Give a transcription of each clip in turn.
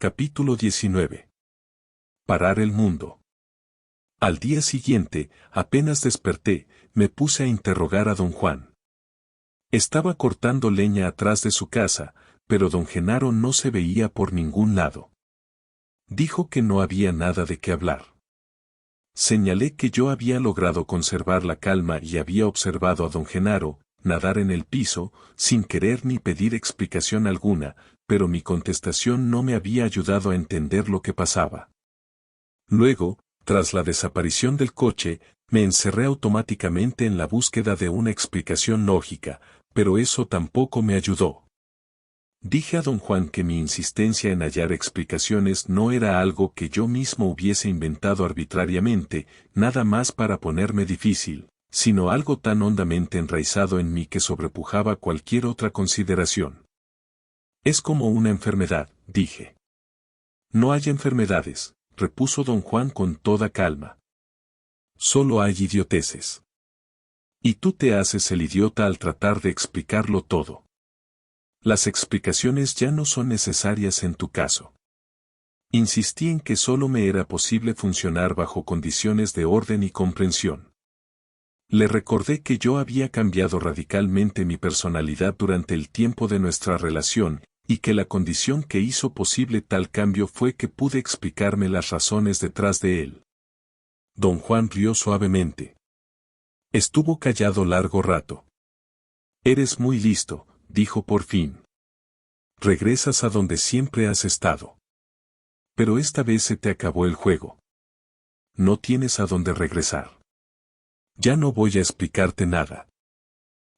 Capítulo 19. Parar el mundo. Al día siguiente, apenas desperté, me puse a interrogar a don Juan. Estaba cortando leña atrás de su casa, pero don Genaro no se veía por ningún lado. Dijo que no había nada de qué hablar. Señalé que yo había logrado conservar la calma y había observado a don Genaro nadar en el piso, sin querer ni pedir explicación alguna, pero mi contestación no me había ayudado a entender lo que pasaba. Luego, tras la desaparición del coche, me encerré automáticamente en la búsqueda de una explicación lógica, pero eso tampoco me ayudó. Dije a don Juan que mi insistencia en hallar explicaciones no era algo que yo mismo hubiese inventado arbitrariamente, nada más para ponerme difícil, sino algo tan hondamente enraizado en mí que sobrepujaba cualquier otra consideración. Es como una enfermedad, dije. No hay enfermedades, repuso don Juan con toda calma. Solo hay idioteces. Y tú te haces el idiota al tratar de explicarlo todo. Las explicaciones ya no son necesarias en tu caso. Insistí en que solo me era posible funcionar bajo condiciones de orden y comprensión. Le recordé que yo había cambiado radicalmente mi personalidad durante el tiempo de nuestra relación, y que la condición que hizo posible tal cambio fue que pude explicarme las razones detrás de él. Don Juan rió suavemente. Estuvo callado largo rato. Eres muy listo, dijo por fin. Regresas a donde siempre has estado. Pero esta vez se te acabó el juego. No tienes a dónde regresar. Ya no voy a explicarte nada.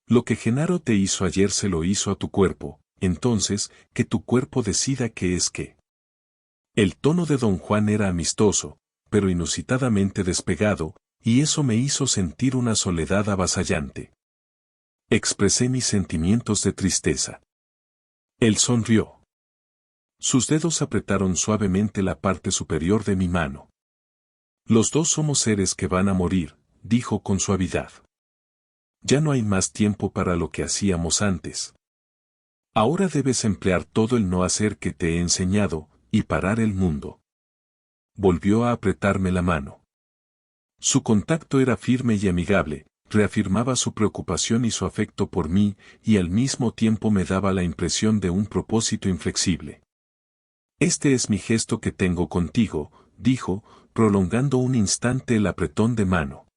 Lo que Genaro te hizo ayer se lo hizo a tu cuerpo, entonces, que tu cuerpo decida qué es qué. El tono de don Juan era amistoso, pero inusitadamente despegado, y eso me hizo sentir una soledad avasallante. Expresé mis sentimientos de tristeza. Él sonrió. Sus dedos apretaron suavemente la parte superior de mi mano. Los dos somos seres que van a morir, dijo con suavidad. Ya no hay más tiempo para lo que hacíamos antes. Ahora debes emplear todo el no hacer que te he enseñado, y parar el mundo. Volvió a apretarme la mano. Su contacto era firme y amigable, reafirmaba su preocupación y su afecto por mí, y al mismo tiempo me daba la impresión de un propósito inflexible. Este es mi gesto que tengo contigo, dijo, prolongando un instante el apretón de mano.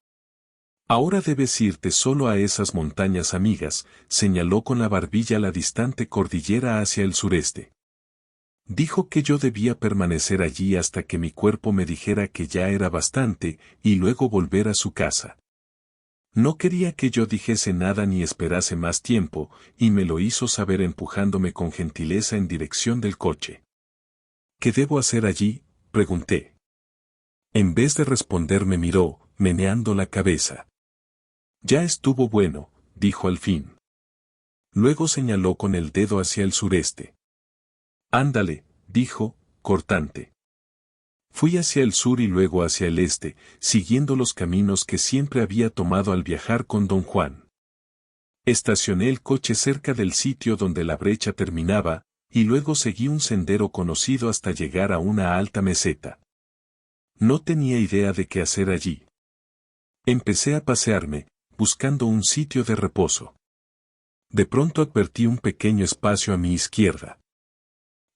Ahora debes irte solo a esas montañas amigas, señaló con la barbilla la distante cordillera hacia el sureste. Dijo que yo debía permanecer allí hasta que mi cuerpo me dijera que ya era bastante, y luego volver a su casa. No quería que yo dijese nada ni esperase más tiempo, y me lo hizo saber empujándome con gentileza en dirección del coche. ¿Qué debo hacer allí?, pregunté. En vez de responder me miró, meneando la cabeza. Ya estuvo bueno, dijo al fin. Luego señaló con el dedo hacia el sureste. Ándale, dijo, cortante. Fui hacia el sur y luego hacia el este, siguiendo los caminos que siempre había tomado al viajar con don Juan. Estacioné el coche cerca del sitio donde la brecha terminaba, y luego seguí un sendero conocido hasta llegar a una alta meseta. No tenía idea de qué hacer allí. Empecé a pasearme, buscando un sitio de reposo. De pronto advertí un pequeño espacio a mi izquierda.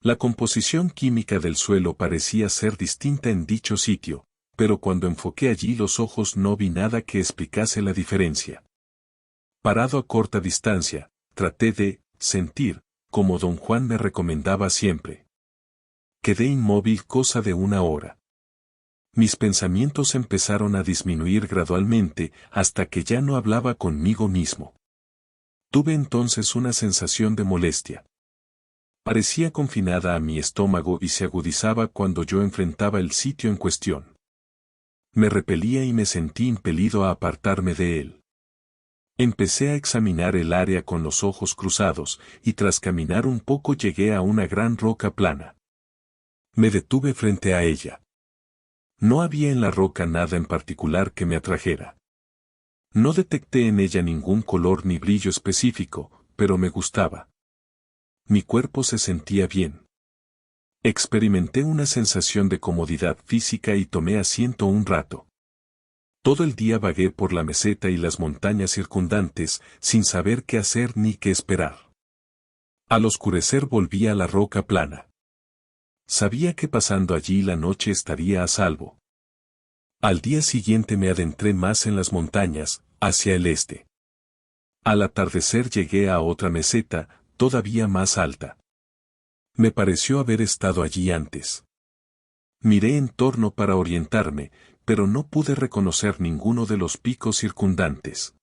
La composición química del suelo parecía ser distinta en dicho sitio, pero cuando enfoqué allí los ojos no vi nada que explicase la diferencia. Parado a corta distancia, traté de sentir, como don Juan me recomendaba siempre. Quedé inmóvil cosa de una hora. Mis pensamientos empezaron a disminuir gradualmente hasta que ya no hablaba conmigo mismo. Tuve entonces una sensación de molestia. Parecía confinada a mi estómago y se agudizaba cuando yo enfrentaba el sitio en cuestión. Me repelía y me sentí impelido a apartarme de él. Empecé a examinar el área con los ojos cruzados, y tras caminar un poco llegué a una gran roca plana. Me detuve frente a ella. No había en la roca nada en particular que me atrajera. No detecté en ella ningún color ni brillo específico, pero me gustaba. Mi cuerpo se sentía bien. Experimenté una sensación de comodidad física y tomé asiento un rato. Todo el día vagué por la meseta y las montañas circundantes, sin saber qué hacer ni qué esperar. Al oscurecer volví a la roca plana. Sabía que pasando allí la noche estaría a salvo. Al día siguiente me adentré más en las montañas, hacia el este. Al atardecer llegué a otra meseta, todavía más alta. Me pareció haber estado allí antes. Miré en torno para orientarme, pero no pude reconocer ninguno de los picos circundantes.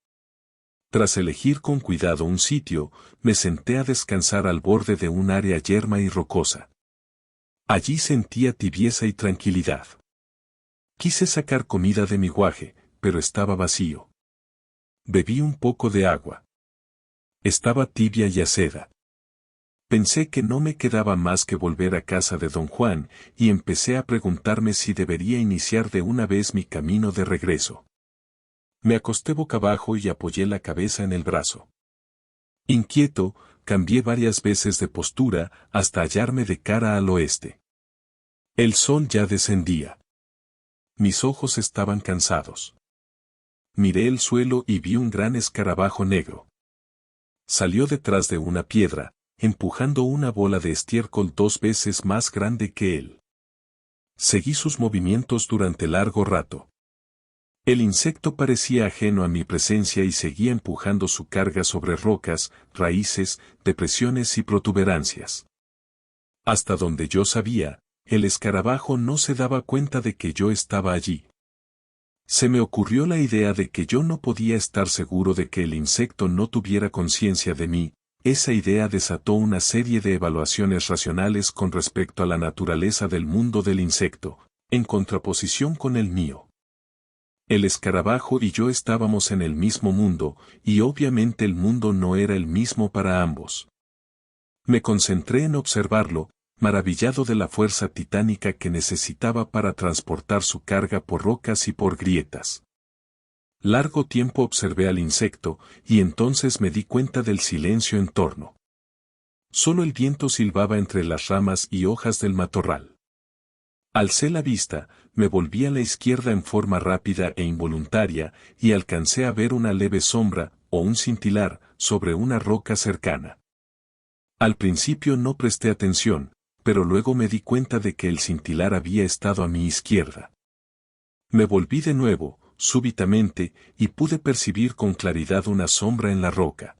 Tras elegir con cuidado un sitio, me senté a descansar al borde de un área yerma y rocosa. Allí sentía tibieza y tranquilidad. Quise sacar comida de mi guaje, pero estaba vacío. Bebí un poco de agua. Estaba tibia y aceda. Pensé que no me quedaba más que volver a casa de don Juan, y empecé a preguntarme si debería iniciar de una vez mi camino de regreso. Me acosté boca abajo y apoyé la cabeza en el brazo. Inquieto, cambié varias veces de postura hasta hallarme de cara al oeste. El sol ya descendía. Mis ojos estaban cansados. Miré el suelo y vi un gran escarabajo negro. Salió detrás de una piedra, empujando una bola de estiércol 2 veces más grande que él. Seguí sus movimientos durante largo rato. El insecto parecía ajeno a mi presencia y seguía empujando su carga sobre rocas, raíces, depresiones y protuberancias. Hasta donde yo sabía, el escarabajo no se daba cuenta de que yo estaba allí. Se me ocurrió la idea de que yo no podía estar seguro de que el insecto no tuviera conciencia de mí. Esa idea desató una serie de evaluaciones racionales con respecto a la naturaleza del mundo del insecto, en contraposición con el mío. El escarabajo y yo estábamos en el mismo mundo, y obviamente el mundo no era el mismo para ambos. Me concentré en observarlo, maravillado de la fuerza titánica que necesitaba para transportar su carga por rocas y por grietas. Largo tiempo observé al insecto, y entonces me di cuenta del silencio en torno. Solo el viento silbaba entre las ramas y hojas del matorral. Alcé la vista, me volví a la izquierda en forma rápida e involuntaria, y alcancé a ver una leve sombra, o un cintilar, sobre una roca cercana. Al principio no presté atención, pero luego me di cuenta de que el cintilar había estado a mi izquierda. Me volví de nuevo, súbitamente, y pude percibir con claridad una sombra en la roca.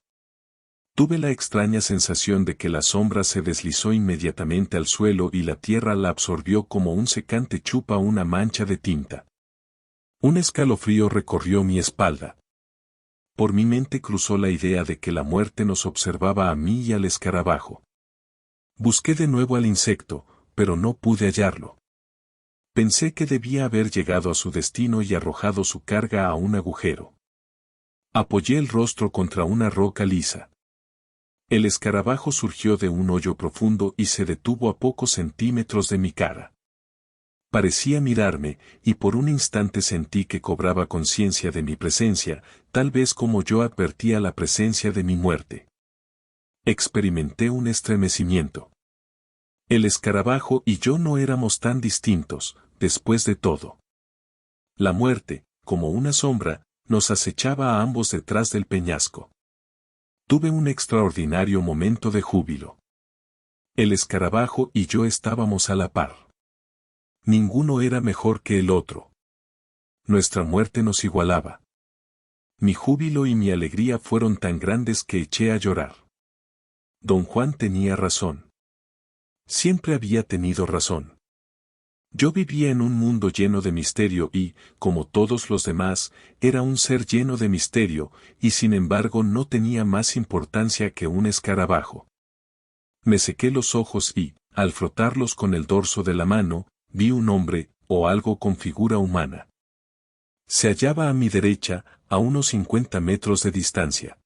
Tuve la extraña sensación de que la sombra se deslizó inmediatamente al suelo y la tierra la absorbió como un secante chupa una mancha de tinta. Un escalofrío recorrió mi espalda. Por mi mente cruzó la idea de que la muerte nos observaba a mí y al escarabajo. Busqué de nuevo al insecto, pero no pude hallarlo. Pensé que debía haber llegado a su destino y arrojado su carga a un agujero. Apoyé el rostro contra una roca lisa. El escarabajo surgió de un hoyo profundo y se detuvo a pocos centímetros de mi cara. Parecía mirarme, y por un instante sentí que cobraba conciencia de mi presencia, tal vez como yo advertía la presencia de mi muerte. Experimenté un estremecimiento. El escarabajo y yo no éramos tan distintos, después de todo. La muerte, como una sombra, nos acechaba a ambos detrás del peñasco. Tuve un extraordinario momento de júbilo. El escarabajo y yo estábamos a la par. Ninguno era mejor que el otro. Nuestra muerte nos igualaba. Mi júbilo y mi alegría fueron tan grandes que eché a llorar. Don Juan tenía razón. Siempre había tenido razón. Yo vivía en un mundo lleno de misterio y, como todos los demás, era un ser lleno de misterio, y sin embargo no tenía más importancia que un escarabajo. Me sequé los ojos y, al frotarlos con el dorso de la mano, vi un hombre, o algo con figura humana. Se hallaba a mi derecha, a unos 50 metros de distancia.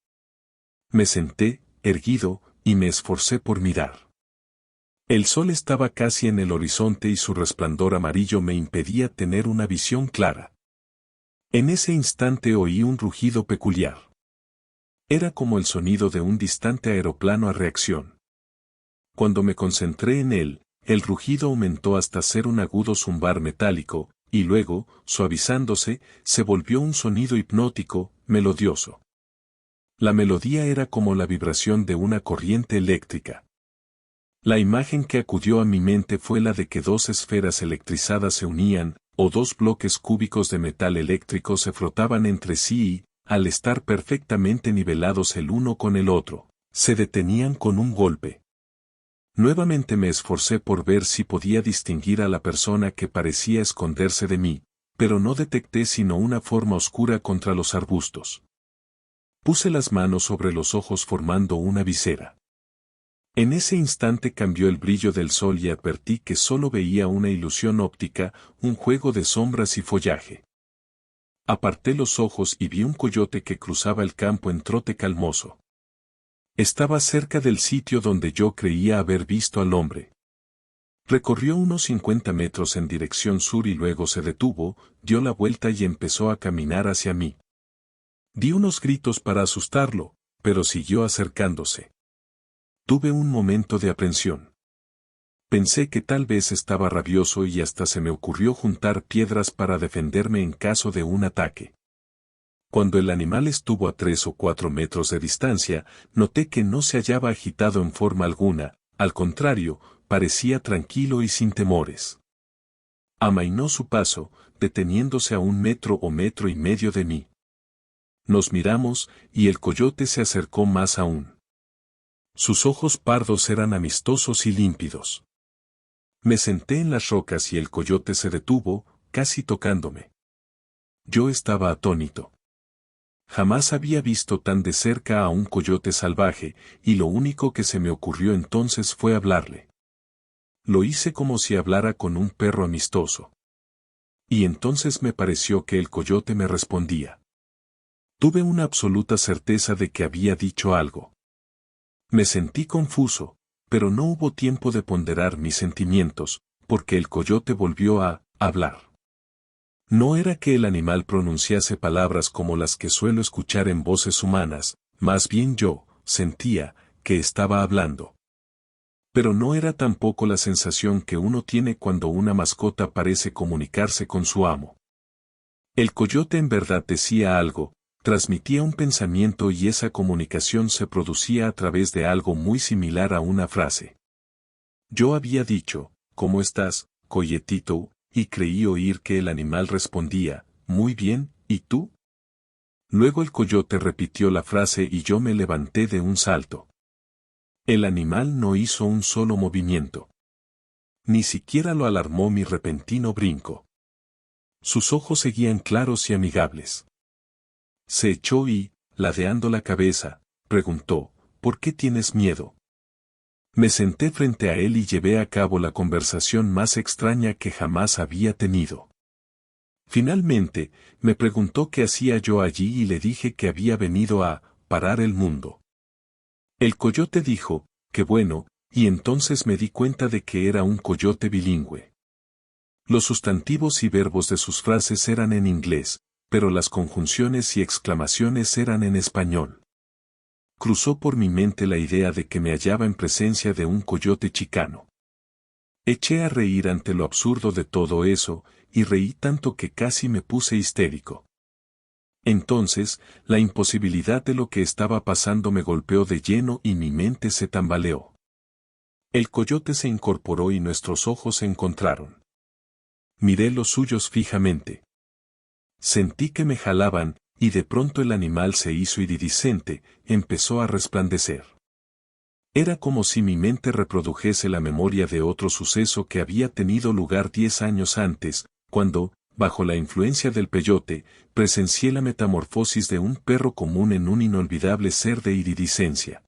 Me senté, erguido, y me esforcé por mirar. El sol estaba casi en el horizonte y su resplandor amarillo me impedía tener una visión clara. En ese instante oí un rugido peculiar. Era como el sonido de un distante aeroplano a reacción. Cuando me concentré en él, el rugido aumentó hasta ser un agudo zumbar metálico, y luego, suavizándose, se volvió un sonido hipnótico, melodioso. La melodía era como la vibración de una corriente eléctrica. La imagen que acudió a mi mente fue la de que dos esferas electrizadas se unían, o dos bloques cúbicos de metal eléctrico se frotaban entre sí y, al estar perfectamente nivelados el uno con el otro, se detenían con un golpe. Nuevamente me esforcé por ver si podía distinguir a la persona que parecía esconderse de mí, pero no detecté sino una forma oscura contra los arbustos. Puse las manos sobre los ojos formando una visera. En ese instante cambió el brillo del sol y advertí que solo veía una ilusión óptica, un juego de sombras y follaje. Aparté los ojos y vi un coyote que cruzaba el campo en trote calmoso. Estaba cerca del sitio donde yo creía haber visto al hombre. Recorrió unos 50 metros en dirección sur y luego se detuvo, dio la vuelta y empezó a caminar hacia mí. Di unos gritos para asustarlo, pero siguió acercándose. Tuve un momento de aprensión. Pensé que tal vez estaba rabioso y hasta se me ocurrió juntar piedras para defenderme en caso de un ataque. Cuando el animal estuvo a 3 o 4 metros de distancia, noté que no se hallaba agitado en forma alguna, al contrario, parecía tranquilo y sin temores. Amainó su paso, deteniéndose a 1 metro o 1,5 metros de mí. Nos miramos, y el coyote se acercó más aún. Sus ojos pardos eran amistosos y límpidos. Me senté en las rocas y el coyote se detuvo, casi tocándome. Yo estaba atónito. Jamás había visto tan de cerca a un coyote salvaje, y lo único que se me ocurrió entonces fue hablarle. Lo hice como si hablara con un perro amistoso. Y entonces me pareció que el coyote me respondía. Tuve una absoluta certeza de que había dicho algo. Me sentí confuso, pero no hubo tiempo de ponderar mis sentimientos, porque el coyote volvió a hablar. No era que el animal pronunciase palabras como las que suelo escuchar en voces humanas, más bien yo sentía que estaba hablando. Pero no era tampoco la sensación que uno tiene cuando una mascota parece comunicarse con su amo. El coyote en verdad decía algo, transmitía un pensamiento y esa comunicación se producía a través de algo muy similar a una frase. Yo había dicho, ¿cómo estás, coyetito? Y creí oír que el animal respondía, muy bien, ¿y tú? Luego el coyote repitió la frase y yo me levanté de un salto. El animal no hizo un solo movimiento. Ni siquiera lo alarmó mi repentino brinco. Sus ojos seguían claros y amigables. Se echó y, ladeando la cabeza, preguntó, ¿por qué tienes miedo? Me senté frente a él y llevé a cabo la conversación más extraña que jamás había tenido. Finalmente, me preguntó qué hacía yo allí y le dije que había venido a parar el mundo. El coyote dijo, qué bueno, y entonces me di cuenta de que era un coyote bilingüe. Los sustantivos y verbos de sus frases eran en inglés, pero las conjunciones y exclamaciones eran en español. Cruzó por mi mente la idea de que me hallaba en presencia de un coyote chicano. Eché a reír ante lo absurdo de todo eso, y reí tanto que casi me puse histérico. Entonces, la imposibilidad de lo que estaba pasando me golpeó de lleno y mi mente se tambaleó. El coyote se incorporó y nuestros ojos se encontraron. Miré los suyos fijamente. Sentí que me jalaban, y de pronto el animal se hizo iridiscente, empezó a resplandecer. Era como si mi mente reprodujese la memoria de otro suceso que había tenido lugar 10 años antes, cuando, bajo la influencia del peyote, presencié la metamorfosis de un perro común en un inolvidable ser de iridiscencia.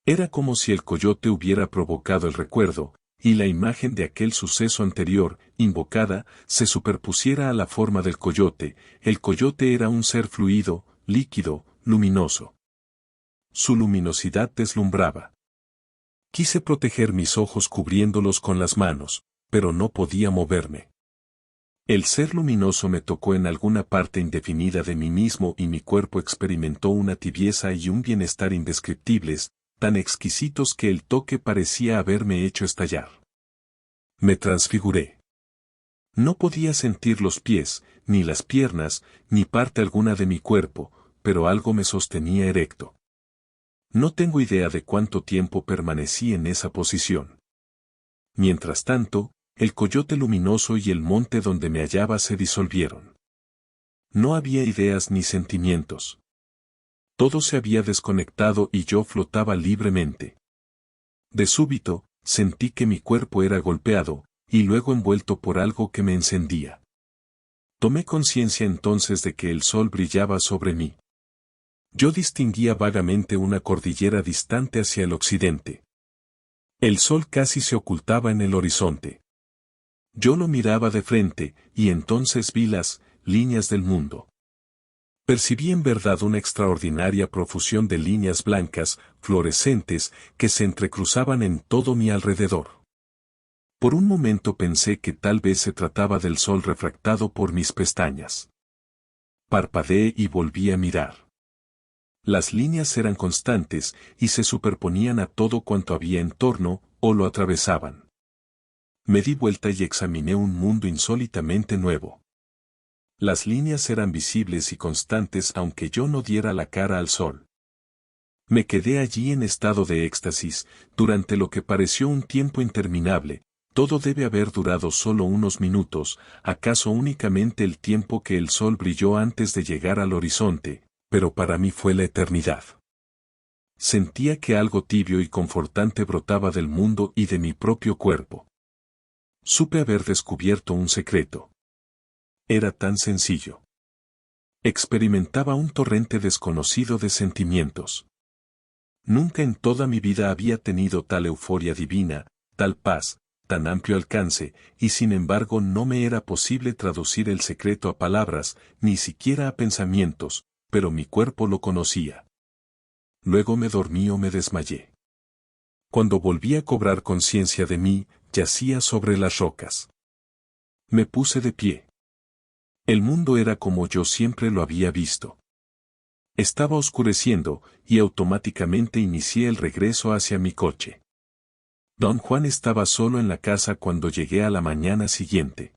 Era como si el coyote hubiera provocado el recuerdo, y la imagen de aquel suceso anterior, invocada, se superpusiera a la forma del coyote. El coyote era un ser fluido, líquido, luminoso. Su luminosidad deslumbraba. Quise proteger mis ojos cubriéndolos con las manos, pero no podía moverme. El ser luminoso me tocó en alguna parte indefinida de mí mismo y mi cuerpo experimentó una tibieza y un bienestar indescriptibles, tan exquisitos que el toque parecía haberme hecho estallar. Me transfiguré. No podía sentir los pies, ni las piernas, ni parte alguna de mi cuerpo, pero algo me sostenía erecto. No tengo idea de cuánto tiempo permanecí en esa posición. Mientras tanto, el coyote luminoso y el monte donde me hallaba se disolvieron. No había ideas ni sentimientos. Todo se había desconectado y yo flotaba libremente. De súbito, sentí que mi cuerpo era golpeado, y luego envuelto por algo que me encendía. Tomé conciencia entonces de que el sol brillaba sobre mí. Yo distinguía vagamente una cordillera distante hacia el occidente. El sol casi se ocultaba en el horizonte. Yo lo miraba de frente, y entonces vi las líneas del mundo. Percibí en verdad una extraordinaria profusión de líneas blancas, fluorescentes, que se entrecruzaban en todo mi alrededor. Por un momento pensé que tal vez se trataba del sol refractado por mis pestañas. Parpadeé y volví a mirar. Las líneas eran constantes y se superponían a todo cuanto había en torno, o lo atravesaban. Me di vuelta y examiné un mundo insólitamente nuevo. Las líneas eran visibles y constantes aunque yo no diera la cara al sol. Me quedé allí en estado de éxtasis, durante lo que pareció un tiempo interminable. Todo debe haber durado solo unos minutos, acaso únicamente el tiempo que el sol brilló antes de llegar al horizonte, pero para mí fue la eternidad. Sentía que algo tibio y confortante brotaba del mundo y de mi propio cuerpo. Supe haber descubierto un secreto. Era tan sencillo. Experimentaba un torrente desconocido de sentimientos. Nunca en toda mi vida había tenido tal euforia divina, tal paz, tan amplio alcance, y sin embargo no me era posible traducir el secreto a palabras, ni siquiera a pensamientos, pero mi cuerpo lo conocía. Luego me dormí o me desmayé. Cuando volví a cobrar conciencia de mí, yacía sobre las rocas. Me puse de pie. El mundo era como yo siempre lo había visto. Estaba oscureciendo, y automáticamente inicié el regreso hacia mi coche. Don Juan estaba solo en la casa cuando llegué a la mañana siguiente.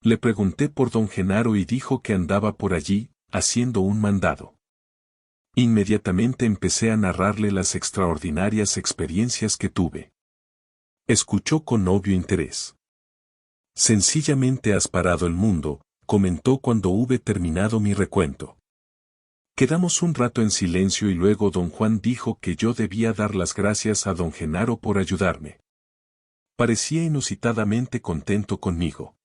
Le pregunté por don Genaro y dijo que andaba por allí, haciendo un mandado. Inmediatamente empecé a narrarle las extraordinarias experiencias que tuve. Escuchó con obvio interés. Sencillamente has parado el mundo, comentó cuando hube terminado mi recuento. Quedamos un rato en silencio y luego don Juan dijo que yo debía dar las gracias a don Genaro por ayudarme. Parecía inusitadamente contento conmigo.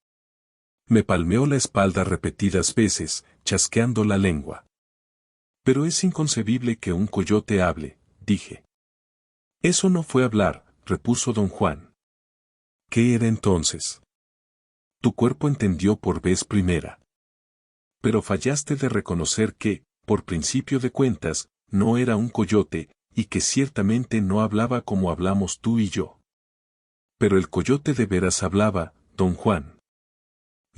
Me palmeó la espalda repetidas veces, chasqueando la lengua. Pero es inconcebible que un coyote hable, dije. Eso no fue hablar, repuso don Juan. ¿Qué era entonces? Tu cuerpo entendió por vez primera. Pero fallaste de reconocer que, por principio de cuentas, no era un coyote, y que ciertamente no hablaba como hablamos tú y yo. Pero el coyote de veras hablaba, don Juan.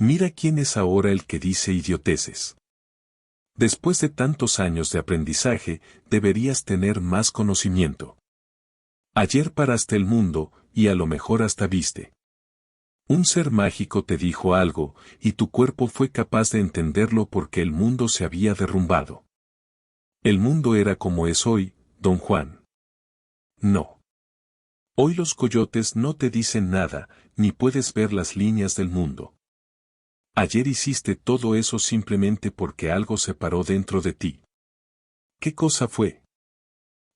Mira quién es ahora el que dice idioteces. Después de tantos años de aprendizaje, deberías tener más conocimiento. Ayer paraste el mundo, y a lo mejor hasta viste. Un ser mágico te dijo algo, y tu cuerpo fue capaz de entenderlo porque el mundo se había derrumbado. El mundo era como es hoy, don Juan. No. Hoy los coyotes no te dicen nada, ni puedes ver las líneas del mundo. Ayer hiciste todo eso simplemente porque algo se paró dentro de ti. ¿Qué cosa fue?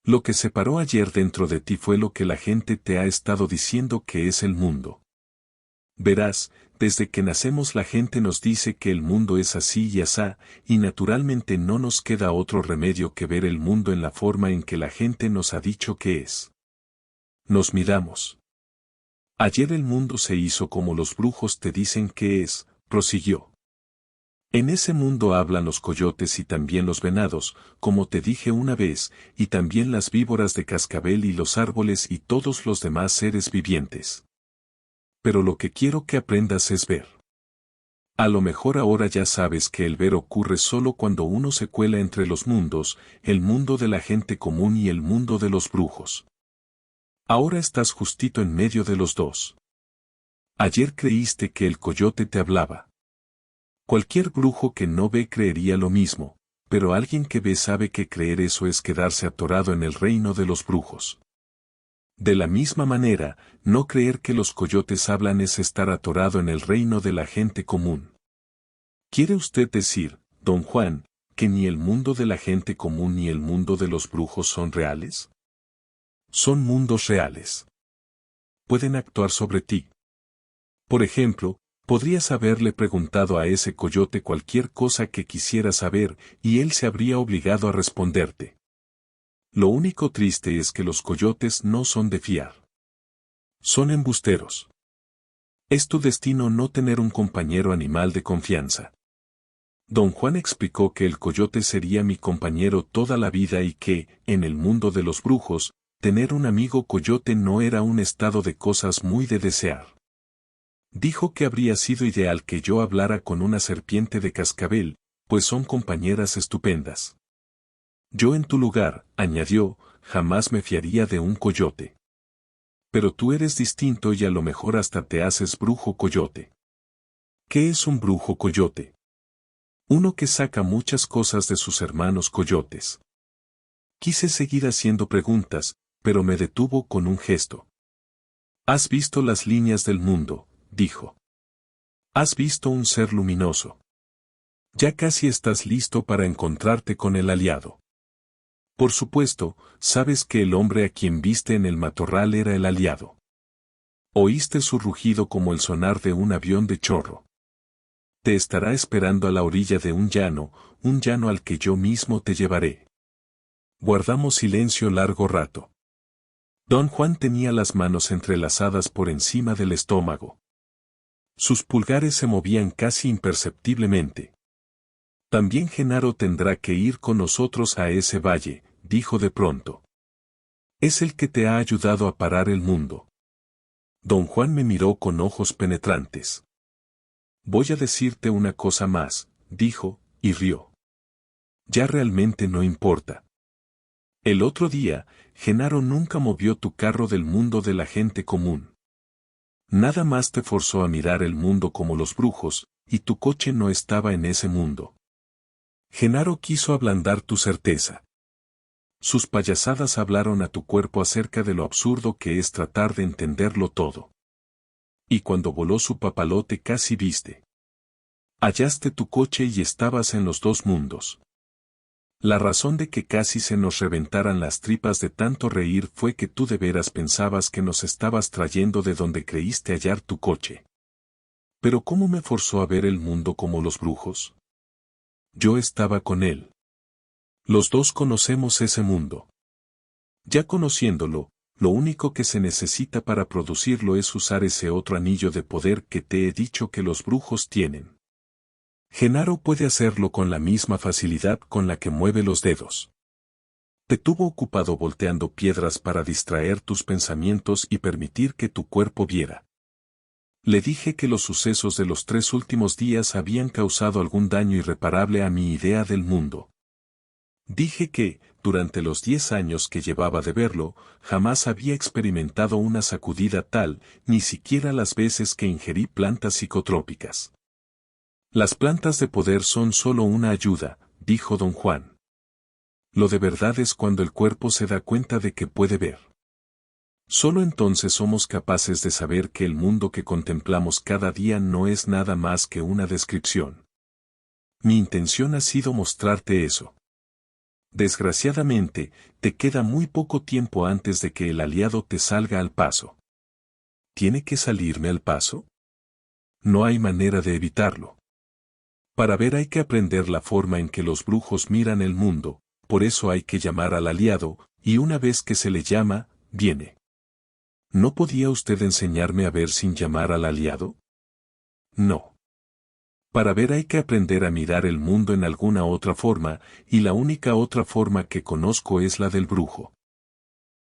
Lo que se paró ayer dentro de ti fue lo que la gente te ha estado diciendo que es el mundo. Verás, desde que nacemos la gente nos dice que el mundo es así y asá, y naturalmente no nos queda otro remedio que ver el mundo en la forma en que la gente nos ha dicho que es. Nos miramos. Ayer el mundo se hizo como los brujos te dicen que es, prosiguió. En ese mundo hablan los coyotes y también los venados, como te dije una vez, y también las víboras de cascabel y los árboles y todos los demás seres vivientes. Pero lo que quiero que aprendas es ver. A lo mejor ahora ya sabes que el ver ocurre solo cuando uno se cuela entre los mundos, el mundo de la gente común y el mundo de los brujos. Ahora estás justito en medio de los dos. Ayer creíste que el coyote te hablaba. Cualquier brujo que no ve creería lo mismo, pero alguien que ve sabe que creer eso es quedarse atorado en el reino de los brujos. De la misma manera, no creer que los coyotes hablan es estar atorado en el reino de la gente común. ¿Quiere usted decir, don Juan, que ni el mundo de la gente común ni el mundo de los brujos son reales? Son mundos reales. Pueden actuar sobre ti. Por ejemplo, podrías haberle preguntado a ese coyote cualquier cosa que quisiera saber y él se habría obligado a responderte. Lo único triste es que los coyotes no son de fiar. Son embusteros. Es tu destino no tener un compañero animal de confianza. Don Juan explicó que el coyote sería mi compañero toda la vida y que, en el mundo de los brujos, tener un amigo coyote no era un estado de cosas muy de desear. Dijo que habría sido ideal que yo hablara con una serpiente de cascabel, pues son compañeras estupendas. Yo en tu lugar, añadió, jamás me fiaría de un coyote. Pero tú eres distinto y a lo mejor hasta te haces brujo coyote. ¿Qué es un brujo coyote? Uno que saca muchas cosas de sus hermanos coyotes. Quise seguir haciendo preguntas, pero me detuvo con un gesto. Has visto las líneas del mundo, dijo. Has visto un ser luminoso. Ya casi estás listo para encontrarte con el aliado. Por supuesto, sabes que el hombre a quien viste en el matorral era el aliado. Oíste su rugido como el sonar de un avión de chorro. Te estará esperando a la orilla de un llano al que yo mismo te llevaré. Guardamos silencio largo rato. Don Juan tenía las manos entrelazadas por encima del estómago. Sus pulgares se movían casi imperceptiblemente. También Genaro tendrá que ir con nosotros a ese valle, dijo de pronto. Es el que te ha ayudado a parar el mundo. Don Juan me miró con ojos penetrantes. Voy a decirte una cosa más, dijo, y rió. Ya realmente no importa. El otro día, Genaro nunca movió tu carro del mundo de la gente común. Nada más te forzó a mirar el mundo como los brujos, y tu coche no estaba en ese mundo. Genaro quiso ablandar tu certeza. Sus payasadas hablaron a tu cuerpo acerca de lo absurdo que es tratar de entenderlo todo. Y cuando voló su papalote casi viste. Hallaste tu coche y estabas en los dos mundos. La razón de que casi se nos reventaran las tripas de tanto reír fue que tú de veras pensabas que nos estabas trayendo de donde creíste hallar tu coche. Pero ¿cómo me forzó a ver el mundo como los brujos? Yo estaba con él. Los dos conocemos ese mundo. Ya conociéndolo, lo único que se necesita para producirlo es usar ese otro anillo de poder que te he dicho que los brujos tienen. Genaro puede hacerlo con la misma facilidad con la que mueve los dedos. Te tuvo ocupado volteando piedras para distraer tus pensamientos y permitir que tu cuerpo viera. Le dije que los sucesos de los 3 últimos días habían causado algún daño irreparable a mi idea del mundo. Dije que, durante los 10 años que llevaba de verlo, jamás había experimentado una sacudida tal, ni siquiera las veces que ingerí plantas psicotrópicas. Las plantas de poder son solo una ayuda, dijo don Juan. Lo de verdad es cuando el cuerpo se da cuenta de que puede ver. Solo entonces somos capaces de saber que el mundo que contemplamos cada día no es nada más que una descripción. Mi intención ha sido mostrarte eso. Desgraciadamente, te queda muy poco tiempo antes de que el aliado te salga al paso. ¿Tiene que salirme al paso? No hay manera de evitarlo. Para ver hay que aprender la forma en que los brujos miran el mundo, por eso hay que llamar al aliado, y una vez que se le llama, viene. ¿No podía usted enseñarme a ver sin llamar al aliado? No. Para ver hay que aprender a mirar el mundo en alguna otra forma, y la única otra forma que conozco es la del brujo.